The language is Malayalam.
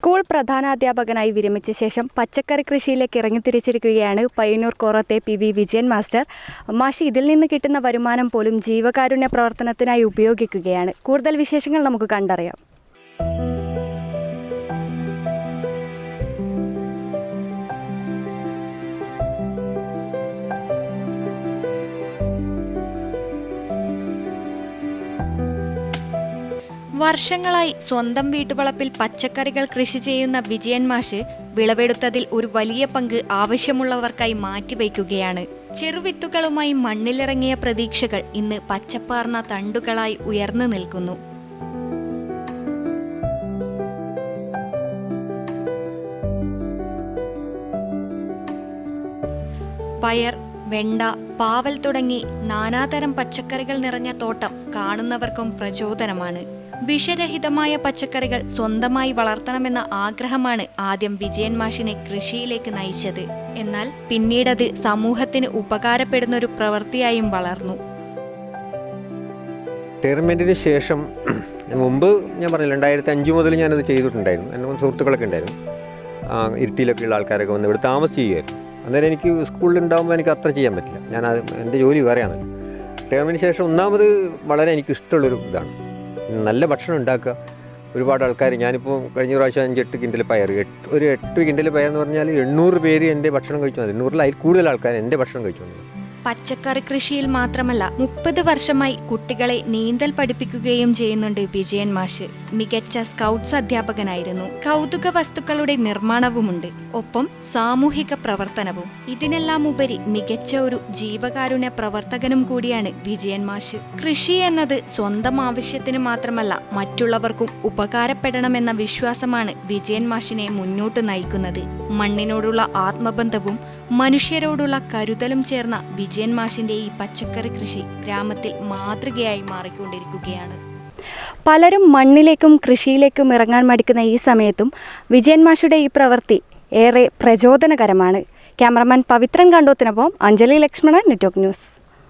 സ്കൂൾ പ്രധാനാധ്യാപകനായി വിരമിച്ച ശേഷം പച്ചക്കറി കൃഷിയിലേക്ക് ഇറങ്ങിത്തിരിച്ചിരിക്കുകയാണ് പയ്യന്നൂർ കോറത്തെ പി.വി. വിജയൻ മാസ്റ്റർ. മാഷി ഇതിൽ നിന്ന് കിട്ടുന്ന വരുമാനം പോലും ജീവകാരുണ്യ പ്രവർത്തനത്തിനായി ഉപയോഗിക്കുകയാണ്. കൂടുതൽ വിശേഷങ്ങൾ നമുക്ക് കണ്ടറിയാം. വർഷങ്ങളായി സ്വന്തം വീട്ടുവളപ്പിൽ പച്ചക്കറികൾ കൃഷി ചെയ്യുന്ന വിജയൻ മാഷ് വിളവെടുത്തതിൽ ഒരു വലിയ പങ്ക് ആവശ്യമുള്ളവർക്കായി മാറ്റിവയ്ക്കുകയാണ്. ചെറുവിത്തുകളുമായി മണ്ണിലിറങ്ങിയ പ്രതീക്ഷകൾ ഇന്ന് പച്ചപ്പാർന്ന തണ്ടുകളായി ഉയർന്നു നിൽക്കുന്നു. പയർ, വെണ്ട, പാവൽ തുടങ്ങി നാനാതരം പച്ചക്കറികൾ നിറഞ്ഞ തോട്ടം കാണുന്നവർക്കും പ്രചോദനമാണ്. വിഷരഹിതമായ പച്ചക്കറികൾ സ്വന്തമായി വളർത്തണമെന്ന ആഗ്രഹമാണ് ആദ്യം വിജയൻ മാഷിനെ കൃഷിയിലേക്ക് നയിച്ചത്. എന്നാൽ പിന്നീടത് സമൂഹത്തിന് ഉപകാരപ്പെടുന്ന ഒരു പ്രവൃത്തിയായും വളർന്നു. റിട്ടയർമെൻറ്റിന് ശേഷം മുമ്പ് ഞാൻ പറഞ്ഞില്ല 2005 മുതൽ ഞാനത് ചെയ്തിട്ടുണ്ടായിരുന്നു. എൻ്റെ സുഹൃത്തുക്കളൊക്കെ ഉണ്ടായിരുന്നു. ഇരുട്ടിയിലൊക്കെ ഉള്ള ആൾക്കാരൊക്കെ വന്ന് ഇവിടെ താമസിച്ച് ചെയ്യുമായിരുന്നു. അന്നേരം എനിക്ക് സ്കൂളിലുണ്ടാകുമ്പോൾ എനിക്ക് അത്ര ചെയ്യാൻ പറ്റില്ല. എൻ്റെ ജോലി വേറെയാണ്. റിട്ടയർമെൻറ്റിന് ശേഷം ഒന്നാമത് വളരെ എനിക്ക് ഇഷ്ടമുള്ളൊരു ഇതാണ് നല്ല ഭക്ഷണം ഉണ്ടാക്കുക. ഒരുപാട് ആൾക്കാർ ഞാനിപ്പോൾ കഴിഞ്ഞ പ്രാവശ്യം 5-8 കിൻഡൽ പയർ, ഒരു 8 കിൻഡൽ പയർ എന്ന് പറഞ്ഞാൽ 800 പേര് എൻ്റെ ഭക്ഷണം കഴിച്ചു വന്നത്. 800-ൽ അതിൽ കൂടുതൽ ആൾക്കാർ എൻ്റെ ഭക്ഷണം കഴിച്ചു വന്നത്. പച്ചക്കറി കൃഷിയിൽ മാത്രമല്ല 30 വർഷമായി കുട്ടികളെ നീന്തൽ പഠിപ്പിക്കുകയും ചെയ്യുന്നുണ്ട് വിജയൻ മാഷ്. മികച്ച സ്കൗട്ട്സ് അധ്യാപകനായിരുന്നു. കൗതുക വസ്തുക്കളുടെ നിർമ്മാണവുമുണ്ട്. ഒപ്പം സാമൂഹിക പ്രവർത്തനവും. ഇതിനെല്ലാം ഉപരി മികച്ച ഒരു ജീവകാരുണ്യ പ്രവർത്തകനും കൂടിയാണ് വിജയൻ മാഷ്. കൃഷി എന്നത് സ്വന്തം ആവശ്യത്തിന് മാത്രമല്ല മറ്റുള്ളവർക്കും ഉപകാരപ്പെടണമെന്ന വിശ്വാസമാണ് വിജയൻ മാഷിനെ മുന്നോട്ട് നയിക്കുന്നത്. മണ്ണിനോടുള്ള ആത്മബന്ധവും മനുഷ്യരോടുള്ള കരുതലും ചേർന്ന വിജയൻ മാഷിന്റെ ഈ പച്ചക്കറി കൃഷി ഗ്രാമത്തിൽ മാതൃകയായി മാറിക്കൊണ്ടിരിക്കുകയാണ്. പലരും മണ്ണിലേക്കും കൃഷിയിലേക്കും ഇറങ്ങാൻ മടിക്കുന്ന ഈ സമയത്തും വിജയൻ മാഷുടെ ഈ പ്രവൃത്തി ഏറെ പ്രചോദനകരമാണ്. ക്യാമറമാൻ പവിത്രൻ കണ്ടോത്തിനൊപ്പം അഞ്ജലി ലക്ഷ്മണൻ, നെറ്റ്വർക്ക് ന്യൂസ്.